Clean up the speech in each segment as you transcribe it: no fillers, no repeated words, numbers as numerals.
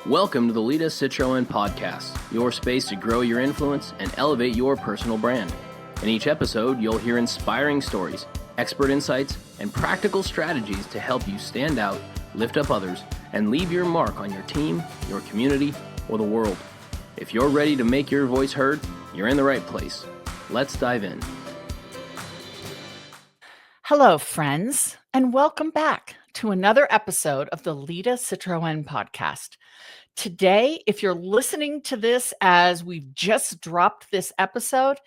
Welcome to the Lida podcast, your space to grow your influence and elevate your personal brand. In each episode, you'll hear inspiring stories, expert insights, and practical strategies to help you stand out, lift up others, and leave your mark on your team, your community, or the world. If you're ready to make your voice heard, you're in the right place. Let's dive in. Hello, friends, and welcome back to another episode of the Lida podcast. Today, if you're listening to this as we've just dropped this episode,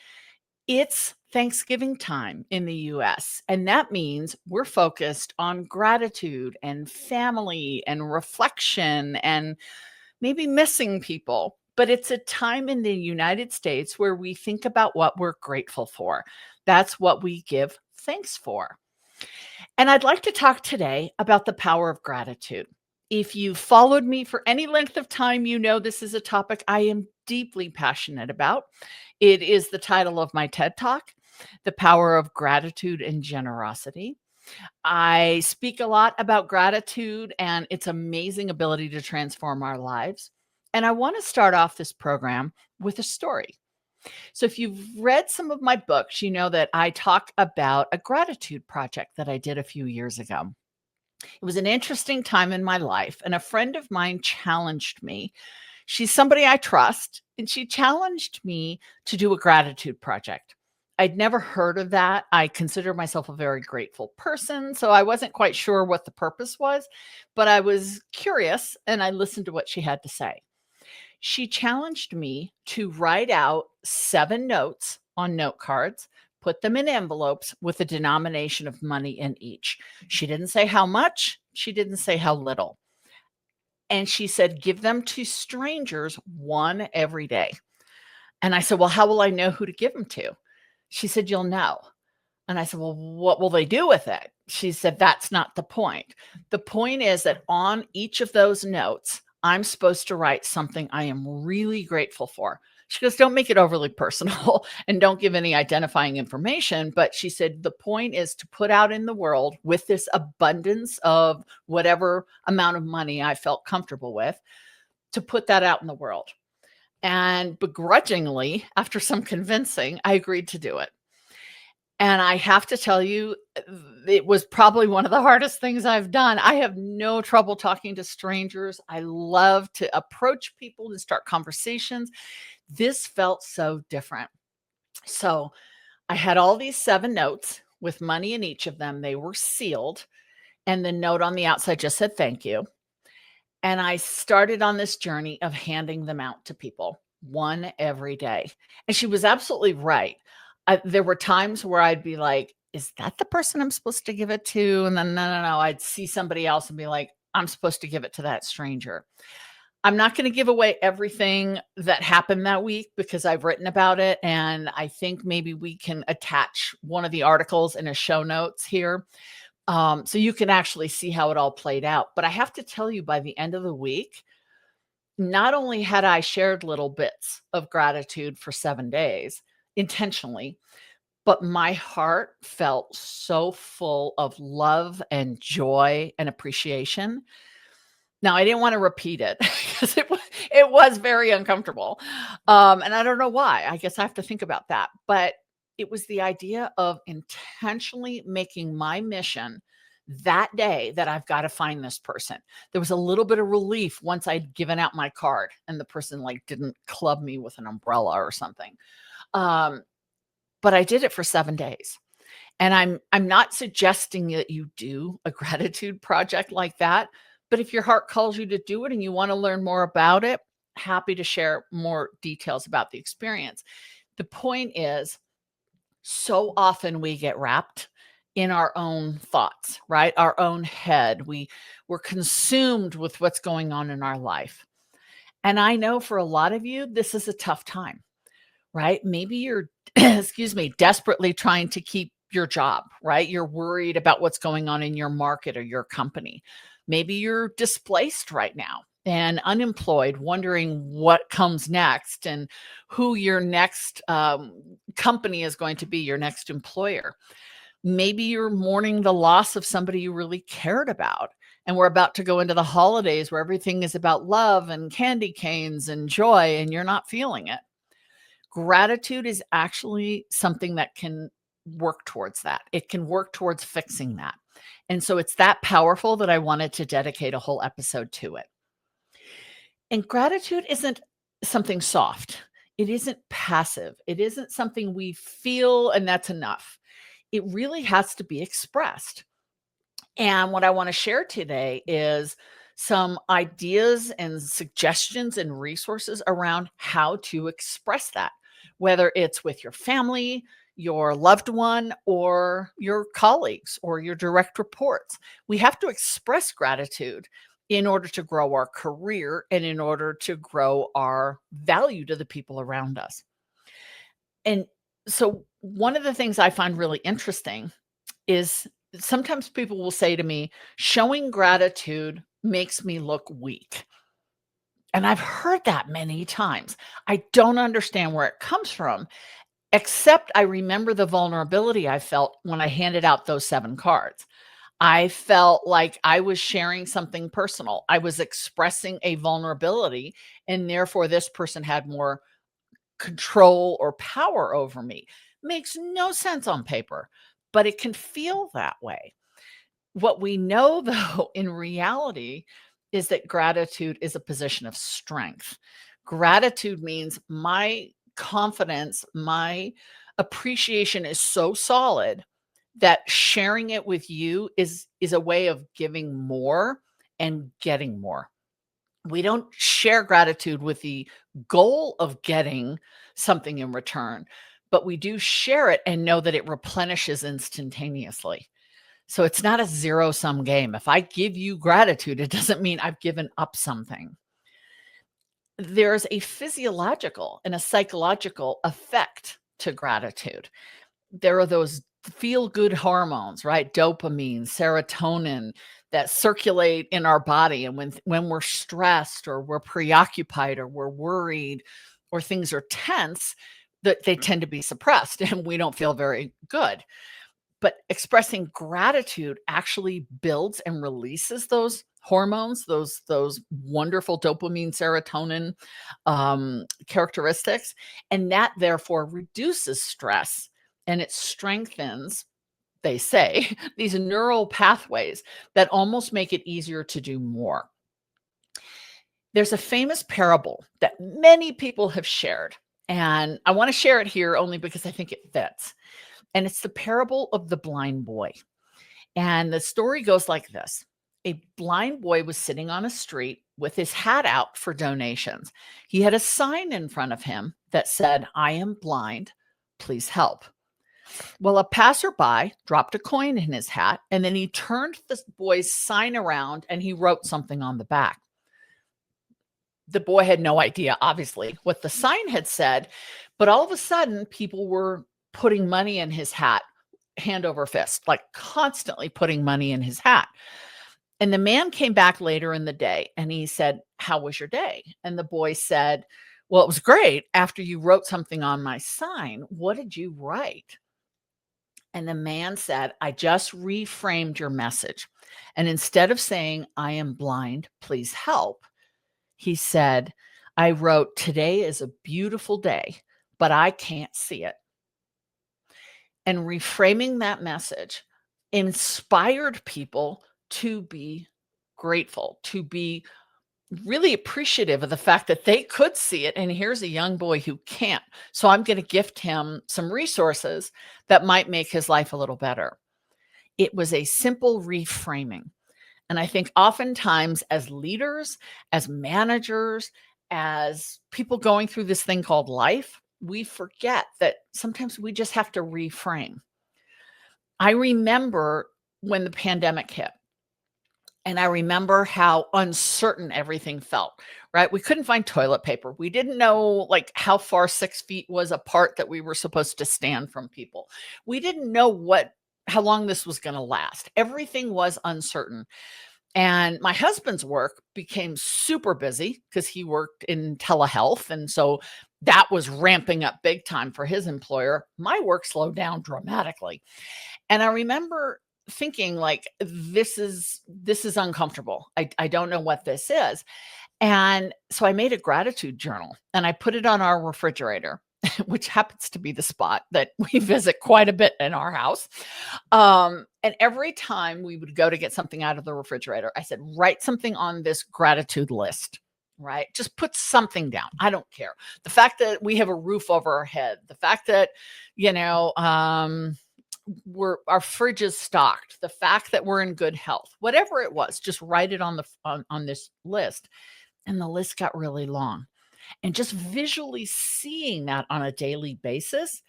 it's Thanksgiving time in the US, and that means we're focused on gratitude and family and reflection and maybe missing people. But it's a time in the United States where we think about what we're grateful for. That's what we give thanks for. And I'd like to talk today about the power of gratitude. If you've followed me for any length of time, you know this is a topic I am deeply passionate about. It is the title of my TED Talk, The Power of Gratitude and Generosity. I speak a lot about gratitude and its amazing ability to transform our lives. And I want to start off this program with a story. So if you've read some of my books, you know that I talk about a gratitude project that I did a few years ago. It was an interesting time in my life, and a friend of mine challenged me. She's somebody I trust, and she challenged me to do a gratitude project. I'd never heard of that. I consider myself a very grateful person, so I wasn't quite sure what the purpose was, but I was curious, and I listened to what she had to say. She challenged me to write out 7 notes on note cards, put them in envelopes with a denomination of money in each. She didn't say how much. She didn't say how little. And she said, give them to strangers, one every day. And I said, well, how will I know who to give them to? She said, you'll know. And I said, well, what will they do with it? She said, that's not the point. The point is that on each of those notes, I'm supposed to write something I am really grateful for. She goes, don't make it overly personal and don't give any identifying information. But she said, the point is to put out in the world with this abundance of whatever amount of money I felt comfortable with, to put that out in the world. And begrudgingly, after some convincing, I agreed to do it. And I have to tell you, it was probably one of the hardest things I've done. I have no trouble talking to strangers. I love to approach people and start conversations. This felt so different. So I had all these 7 notes with money in each of them. They were sealed. And the note on the outside just said, thank you. And I started on this journey of handing them out to people, one every day. And she was absolutely right. There were times where I'd be like, is that the person I'm supposed to give it to? And then, no. I'd see somebody else and be like, I'm supposed to give it to that stranger. I'm not going to give away everything that happened that week because I've written about it. And I think maybe we can attach one of the articles in a show notes here. So you can actually see how it all played out. But I have to tell you, by the end of the week, not only had I shared little bits of gratitude for 7 days intentionally, but my heart felt so full of love and joy and appreciation. Now, I didn't want to repeat it because it was very uncomfortable. And I don't know why. I guess I have to think about that. But it was the idea of intentionally making my mission that day that I've got to find this person. There was a little bit of relief once I'd given out my card and the person didn't club me with an umbrella or something. But I did it for 7 days. And I'm not suggesting that you do a gratitude project like that. But if your heart calls you to do it and you want to learn more about it, happy to share more details about the experience. The point is, so often we get wrapped in our own thoughts, right? Our own head. We're consumed with what's going on in our life. And I know for a lot of you, this is a tough time, right? Maybe you're, desperately trying to keep your job, right? You're worried about what's going on in your market or your company. Maybe you're displaced right now and unemployed, wondering what comes next and who your next company is going to be, your next employer. Maybe you're mourning the loss of somebody you really cared about And we're about to go into the holidays where everything is about love and candy canes and joy, and you're not feeling it. Gratitude is actually something that can work towards that. It can work towards fixing that. And so it's that powerful that I wanted to dedicate a whole episode to it. And gratitude isn't something soft. It isn't passive. It isn't something we feel and that's enough. It really has to be expressed. And what I want to share today is some ideas and suggestions and resources around how to express that, whether it's with your family, your loved one, or your colleagues or your direct reports. We have to express gratitude in order to grow our career and in order to grow our value to the people around us. And so, one of the things I find really interesting is sometimes people will say to me, showing gratitude makes me look weak. And I've heard that many times. I don't understand where it comes from, except I remember the vulnerability I felt when I handed out those 7 cards. I felt like I was sharing something personal. I was expressing a vulnerability, and therefore this person had more control or power over me. Makes no sense on paper, but it can feel that way. What we know, though, in reality is that gratitude is a position of strength. Gratitude means my confidence, my appreciation is so solid that sharing it with you is a way of giving more and getting more. We don't share gratitude with the goal of getting something in return, but we do share it and know that it replenishes instantaneously. So it's not a zero-sum game. If I give you gratitude, it doesn't mean I've given up something. There's a physiological and a psychological effect to gratitude. There are those feel-good hormones, right? Dopamine, serotonin that circulate in our body. And when we're stressed or we're preoccupied or we're worried or things are tense, that they tend to be suppressed and we don't feel very good. But expressing gratitude actually builds and releases those hormones, those wonderful dopamine, serotonin characteristics, and that therefore reduces stress and it strengthens, they say, these neural pathways that almost make it easier to do more. There's a famous parable that many people have shared, and I want to share it here only because I think it fits. And it's the parable of the blind boy. And the story goes like this. A blind boy was sitting on a street with his hat out for donations. He had a sign in front of him that said, "I am blind, please help." Well, a passerby dropped a coin in his hat, and then he turned this boy's sign around and he wrote something on the back. The boy had no idea, obviously, what the sign had said, but all of a sudden, people were putting money in his hat, hand over fist, like constantly putting money in his hat. And the man came back later in the day and he said, "How was your day?" And the boy said, "Well, it was great after you wrote something on my sign. What did you write?" And the man said, "I just reframed your message. And instead of saying, 'I am blind, please help,' he said, I wrote, 'Today is a beautiful day, but I can't see it.'" And reframing that message inspired people to be grateful, to be really appreciative of the fact that they could see it. And here's a young boy who can't. So I'm going to gift him some resources that might make his life a little better. It was a simple reframing. And I think oftentimes as leaders, as managers, as people going through this thing called life, we forget that sometimes we just have to reframe. I remember when the pandemic hit, and I remember how uncertain everything felt, right? We couldn't find toilet paper. We didn't know like how far 6 feet was apart that we were supposed to stand from people. We didn't know how long this was going to last. Everything was uncertain. And my husband's work became super busy because he worked in telehealth. And so that was ramping up big time for his employer. My work slowed down dramatically. And I remember thinking like, this is uncomfortable. I don't know what this is. And so I made a gratitude journal and I put it on our refrigerator, which happens to be the spot that we visit quite a bit in our house. And every time we would go to get something out of the refrigerator, I said, write something on this gratitude list, right? Just put something down. I don't care. The fact that we have a roof over our head, the fact that, our fridge is stocked, the fact that we're in good health, whatever it was, just write it on this list. And the list got really long. And just visually seeing that on a daily basis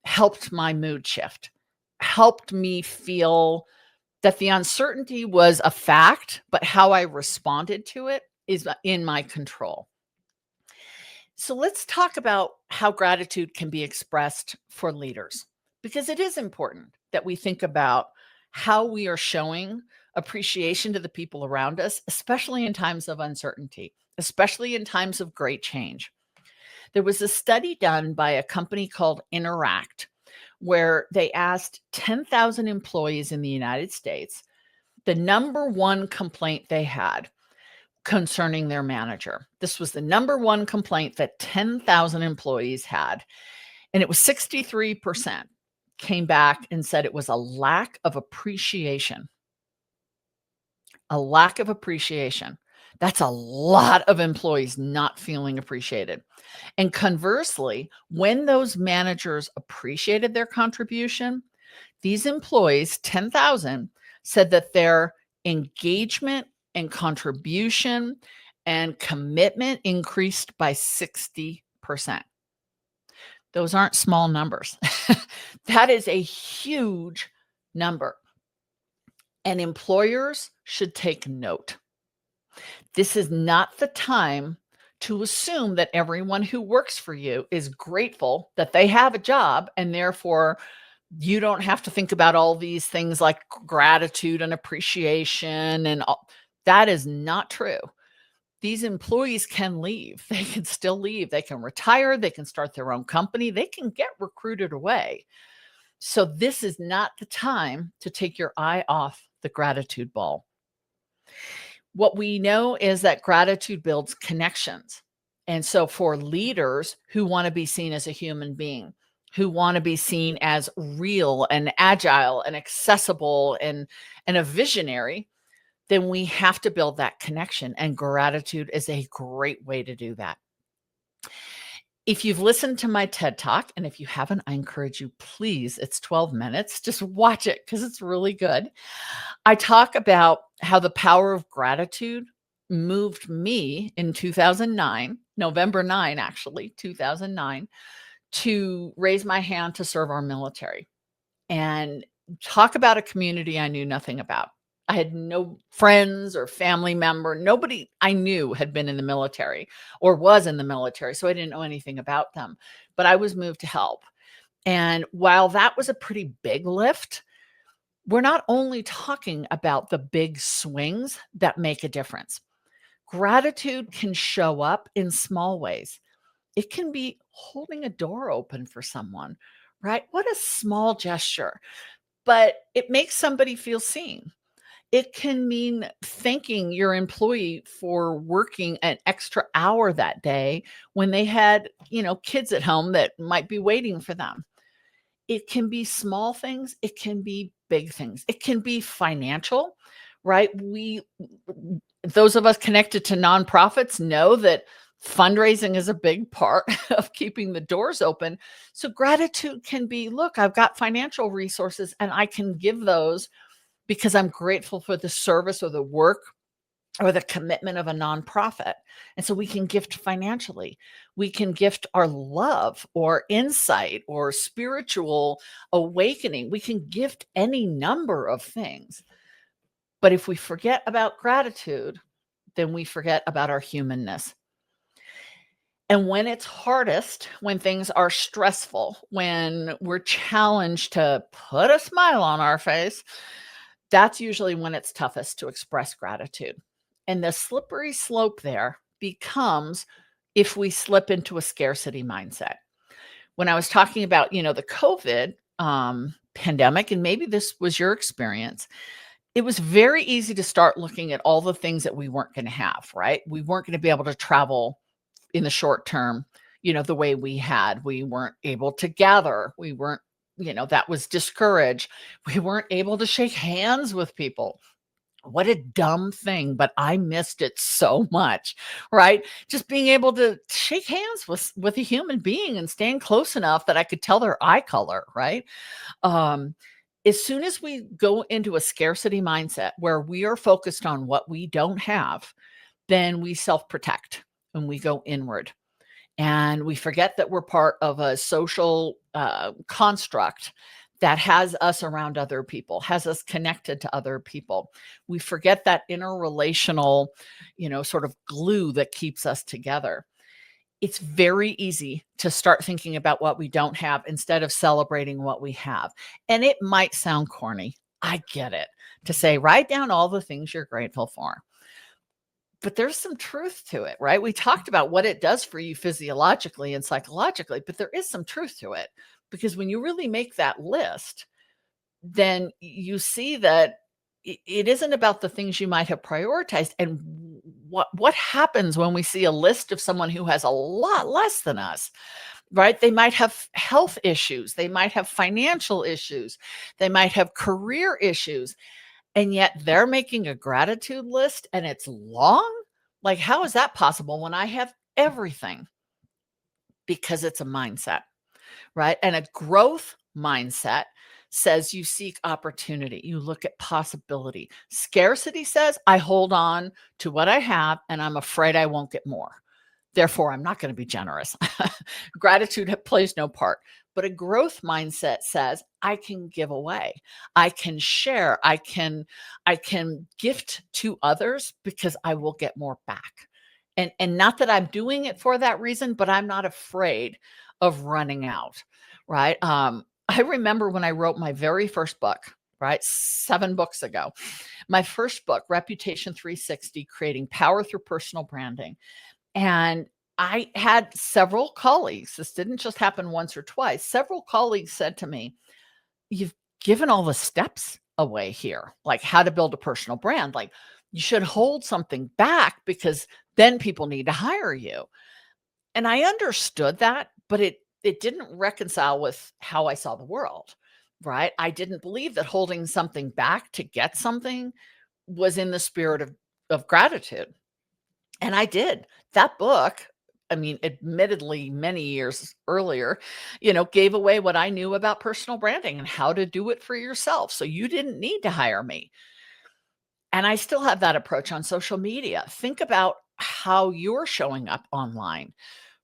helped my mood shift, helped me feel that the uncertainty was a fact, but how I responded to it is in my control. So let's talk about how gratitude can be expressed for leaders, because it is important that we think about how we are showing appreciation to the people around us, especially in times of uncertainty, especially in times of great change. There was a study done by a company called Interact, where they asked 10,000 employees in the United States the number one complaint they had concerning their manager. This was the number one complaint that 10,000 employees had. And it was 63% came back and said it was a lack of appreciation. A lack of appreciation. That's a lot of employees not feeling appreciated. And conversely, when those managers appreciated their contribution, these employees, 10,000, said that their engagement and contribution and commitment increased by 60%. Those aren't small numbers. That is a huge number. And employers should take note. This is not the time to assume that everyone who works for you is grateful that they have a job, and therefore you don't have to think about all these things like gratitude and appreciation and all. That is not true. These employees can leave. They can still leave. They can retire. They can start their own company. They can get recruited away. So this is not the time to take your eye off the gratitude ball. What we know is that gratitude builds connections. And so for leaders who want to be seen as a human being, who want to be seen as real and agile and accessible and a visionary, then we have to build that connection. And gratitude is a great way to do that. If you've listened to my TED Talk, and if you haven't, I encourage you, please, it's 12 minutes, just watch it because it's really good. I talk about how the power of gratitude moved me in 2009, November 9, actually, 2009, to raise my hand to serve our military and talk about a community I knew nothing about. I had no friends or family member. Nobody I knew had been in the military or was in the military, so I didn't know anything about them. But I was moved to help. And while that was a pretty big lift, we're not only talking about the big swings that make a difference. Gratitude can show up in small ways. It can be holding a door open for someone, right? What a small gesture, but it makes somebody feel seen. It can mean thanking your employee for working an extra hour that day when they had, kids at home that might be waiting for them. It can be small things. It can be big things. It can be financial, right? Those of us connected to nonprofits know that fundraising is a big part of keeping the doors open. So gratitude can be, look, I've got financial resources and I can give those because I'm grateful for the service or the work or the commitment of a nonprofit. And so we can gift financially. We can gift our love or insight or spiritual awakening. We can gift any number of things. But if we forget about gratitude, then we forget about our humanness. And when it's hardest, when things are stressful, when we're challenged to put a smile on our face, that's usually when it's toughest to express gratitude. And the slippery slope there becomes if we slip into a scarcity mindset. When I was talking about, the COVID pandemic, and maybe this was your experience, it was very easy to start looking at all the things that we weren't going to have, right? We weren't going to be able to travel in the short term, the way we had. We weren't able to gather. We weren't, that was discouraged. We weren't able to shake hands with people. What a dumb thing, but I missed it so much, right? Just being able to shake hands with a human being and stand close enough that I could tell their eye color, right? Um, as soon as we go into a scarcity mindset where we are focused on what we don't have, then we self-protect and we go inward. And we forget that we're part of a social construct that has us around other people, has us connected to other people. We forget that interrelational, sort of glue that keeps us together. It's very easy to start thinking about what we don't have instead of celebrating what we have. And it might sound corny. I get it. To say, write down all the things you're grateful for. But there's some truth to it, right? We talked about what it does for you physiologically and psychologically, but there is some truth to it, because when you really make that list, then you see that it isn't about the things you might have prioritized. And what happens when we see a list of someone who has a lot less than us, right? They might have health issues, they might have financial issues, they might have career issues, and yet they're making a gratitude list and it's long? Like, how is that possible when I have everything? Because it's a mindset, right? And a growth mindset says you seek opportunity, you look at possibility. Scarcity says I hold on to what I have and I'm afraid I won't get more. Therefore, I'm not going to be generous. Gratitude plays no part. But a growth mindset says I can give away, I can share, I can gift to others because I will get more back. And not that I'm doing it for that reason, but I'm not afraid of running out, right? I remember when I wrote my very first book, right? 7 books ago, my first book, Reputation 360, Creating Power Through Personal Branding. And I had several colleagues, this didn't just happen once or twice. Several colleagues said to me, "You've given all the steps away here, like how to build a personal brand. Like, you should hold something back because then people need to hire you." And I understood that, but it didn't reconcile with how I saw the world, right? I didn't believe that holding something back to get something was in the spirit of gratitude. And I did. That book, I mean, admittedly, many years earlier, gave away what I knew about personal branding and how to do it for yourself. So you didn't need to hire me. And I still have that approach on social media. Think about how you're showing up online,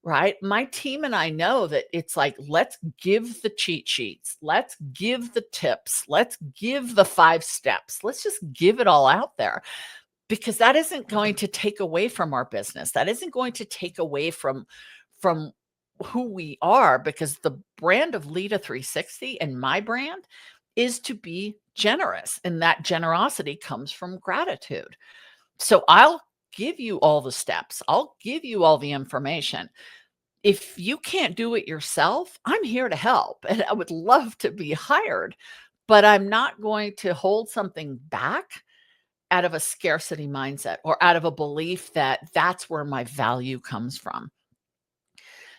right? My team and I know that it's like, let's give the cheat sheets. Let's give the tips. Let's give the 5 steps. Let's just give it all out there, because that isn't going to take away from our business. That isn't going to take away from who we are, because the brand of Lida 360 and my brand is to be generous, and that generosity comes from gratitude. So I'll give you all the steps. I'll give you all the information. If you can't do it yourself, I'm here to help, and I would love to be hired, but I'm not going to hold something back out of a scarcity mindset or out of a belief that that's where my value comes from.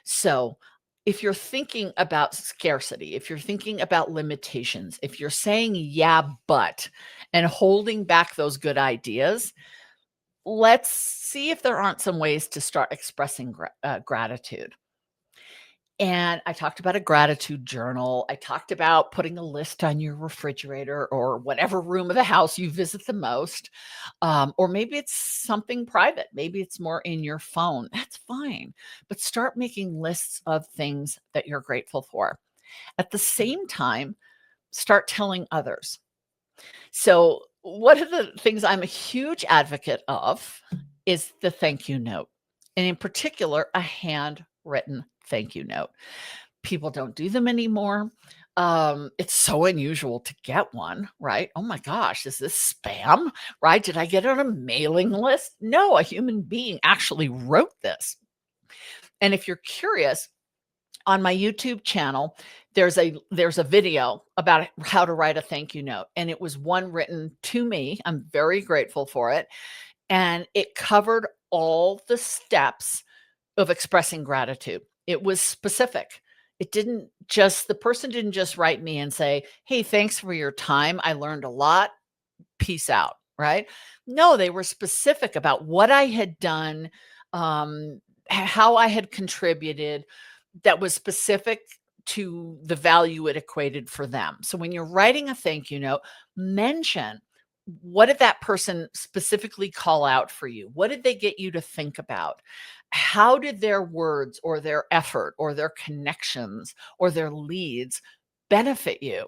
So if you're thinking about scarcity, if you're thinking about limitations, if you're saying, yeah, but, and holding back those good ideas, let's see if there aren't some ways to start expressing gratitude. And I talked about a gratitude journal. I talked about putting a list on your refrigerator or whatever room of the house you visit the most. Or maybe it's something private. Maybe it's more in your phone. That's fine. But start making lists of things that you're grateful for. At the same time, start telling others. So, one of the things I'm a huge advocate of is the thank you note, and in particular, a handwritten thank you note. People don't do them anymore. It's so unusual to get one, right? Oh my gosh, is this spam? Right? Did I get it on a mailing list? No, a human being actually wrote this. And if you're curious, On my YouTube channel, there's a video about how to write a thank you note, and it was one written to me. I'm very grateful for it, and it covered all the steps of expressing gratitude. It was specific. The person didn't just write me and say, "Hey, thanks for your time. I learned a lot. Peace out." Right? No, they were specific about what I had done, how I had contributed, that was specific to the value it equated for them. So when you're writing a thank you note, mention, what did that person specifically call out for you? What did they get you to think about? How did their words or their effort or their connections or their leads benefit you?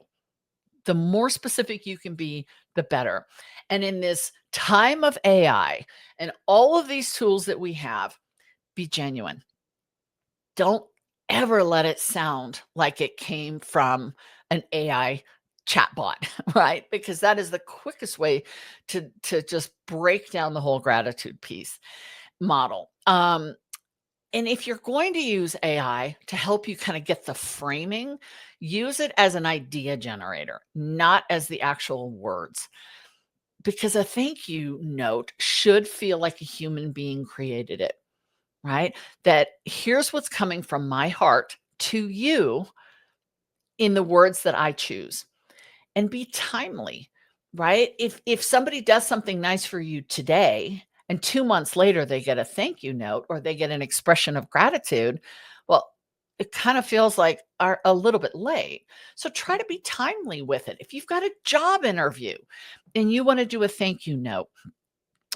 The more specific you can be, the better. And in this time of AI and all of these tools that we have, be genuine. Don't ever let it sound like it came from an AI chatbot, right? Because that is the quickest way to just break down the whole gratitude piece model. And if you're going to use AI to help you kind of get the framing, use it as an idea generator, not as the actual words. Because a thank you note should feel like a human being created it, right? That here's what's coming from my heart to you in the words that I choose, and be timely, right? If somebody does something nice for you today and 2 months later they get a thank you note or they get an expression of gratitude, well, it kind of feels like a little bit late. So try to be timely with it. If you've got a job interview and you want to do a thank you note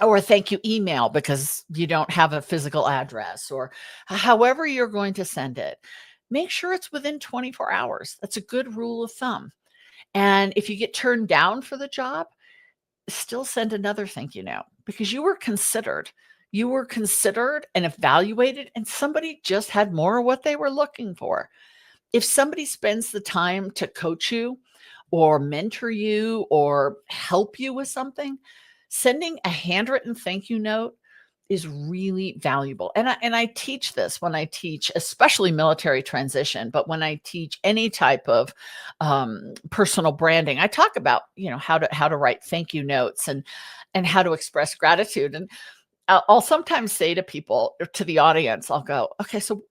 or a thank you email because you don't have a physical address, or however you're going to send it, make sure it's within 24 hours. That's a good rule of thumb. And if you get turned down for the job, still send another thank you note, because you were considered. You were considered and evaluated, and somebody just had more of what they were looking for. If somebody spends the time to coach you or mentor you or help you with something, sending a handwritten thank you note is really valuable. And I teach this when I teach, especially military transition, but when I teach any type of personal branding, I talk about, how to write thank you notes and how to express gratitude. And I'll sometimes say to people, or to the audience, I'll go, okay, so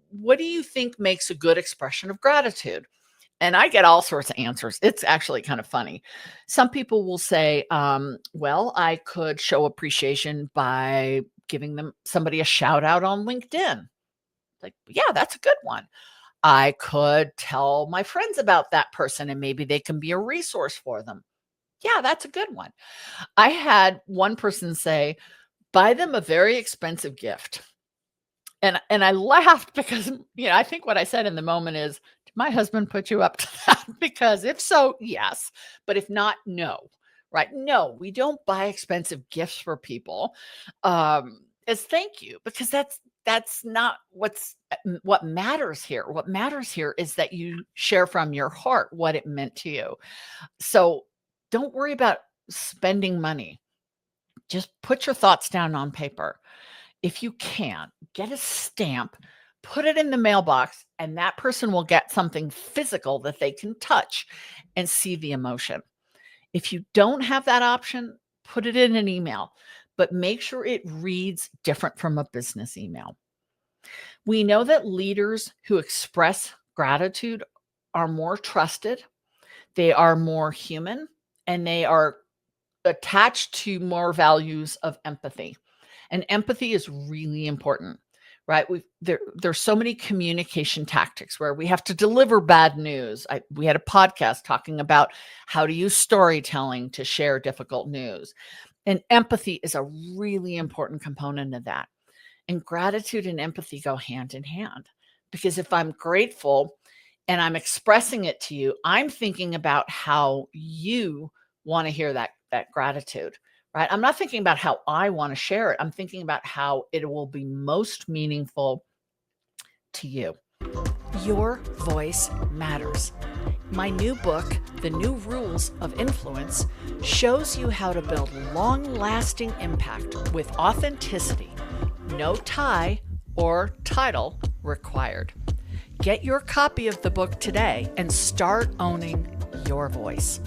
what do you think makes a good expression of gratitude? And I get all sorts of answers. It's actually kind of funny. Some people will say, well, I could show appreciation by giving somebody a shout out on LinkedIn. Like, yeah, that's a good one. I could tell my friends about that person and maybe they can be a resource for them. Yeah, that's a good one. I had one person say, buy them a very expensive gift. And I laughed because, I think what I said in the moment is, did my husband put you up to that? Because if so, yes. But if not, no. Right? No, we don't buy expensive gifts for people as thank you, because that's not what matters here. What matters here is that you share from your heart what it meant to you. So don't worry about spending money. Just put your thoughts down on paper. If you can, get a stamp, put it in the mailbox, and that person will get something physical that they can touch and see the emotion. If you don't have that option, put it in an email, but make sure it reads different from a business email. We know that leaders who express gratitude are more trusted, they are more human, and they are attached to more values of empathy. And empathy is really important, right? There's so many communication tactics where we have to deliver bad news. We had a podcast talking about how to use storytelling to share difficult news. And empathy is a really important component of that. And gratitude and empathy go hand in hand, because if I'm grateful and I'm expressing it to you, I'm thinking about how you want to hear that gratitude. Right? I'm not thinking about how I want to share it. I'm thinking about how it will be most meaningful to you. Your voice matters. My new book, The New Rules of Influence, shows you how to build long-lasting impact with authenticity, no tie or title required. Get your copy of the book today and start owning your voice.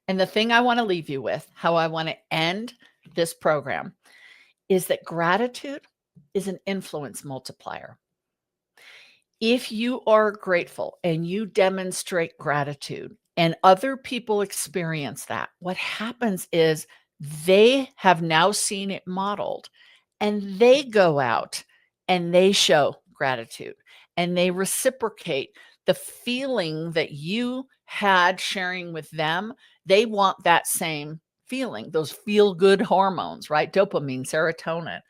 And the thing I want to leave you with, how I want to end this program, is that gratitude is an influence multiplier. If you are grateful and you demonstrate gratitude and other people experience that, what happens is they have now seen it modeled and they go out and they show gratitude and they reciprocate the feeling that you had sharing with them. They want that same feeling, those feel good hormones, right? Dopamine, serotonin.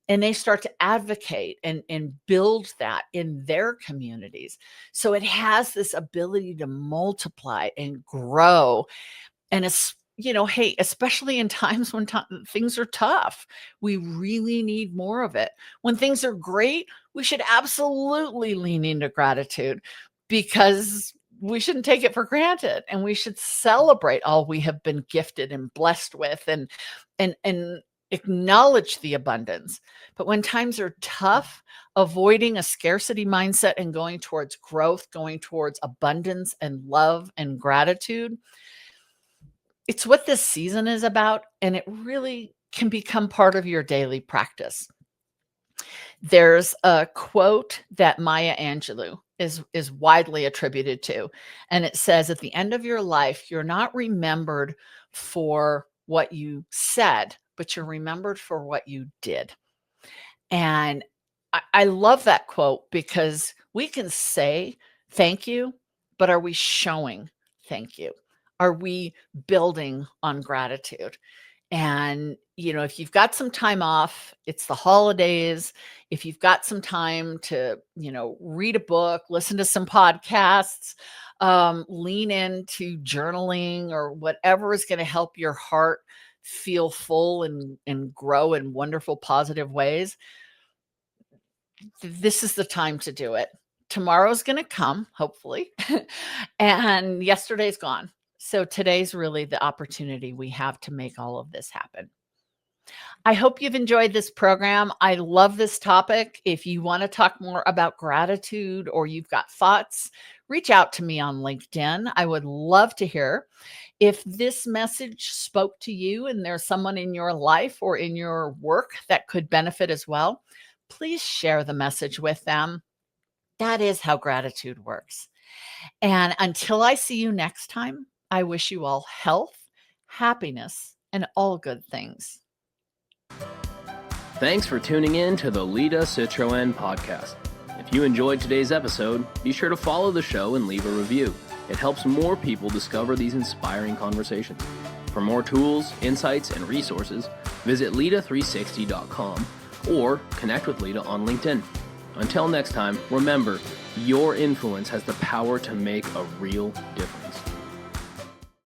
And they start to advocate and build that in their communities. So it has this ability to multiply and grow. And it's, hey, especially in times when things are tough, we really need more of it. When things are great, we should absolutely lean into gratitude because we shouldn't take it for granted, and we should celebrate all we have been gifted and blessed with, and acknowledge the abundance. But when times are tough, avoiding a scarcity mindset and going towards growth, going towards abundance and love and gratitude, it's what this season is about, and it really can become part of your daily practice. There's a quote that Maya Angelou is widely attributed to, and it says, at the end of your life, you're not remembered for what you said, but you're remembered for what you did. And I love that quote because we can say thank you, but are we showing thank you? Are we building on gratitude? And, if you've got some time off, it's the holidays. If you've got some time to, read a book, listen to some podcasts, lean into journaling or whatever is going to help your heart feel full and grow in wonderful, positive ways, this is the time to do it. Tomorrow's going to come, hopefully, and yesterday's gone. So today's really the opportunity we have to make all of this happen. I hope you've enjoyed this program. I love this topic. If you want to talk more about gratitude or you've got thoughts, reach out to me on LinkedIn. I would love to hear. If this message spoke to you and there's someone in your life or in your work that could benefit as well, please share the message with them. That is how gratitude works. And until I see you next time, I wish you all health, happiness, and all good things. Thanks for tuning in to the Lida Citroën podcast. If you enjoyed today's episode, be sure to follow the show and leave a review. It helps more people discover these inspiring conversations. For more tools, insights, and resources, visit Lida360.com or connect with Lida on LinkedIn. Until next time, remember, your influence has the power to make a real difference.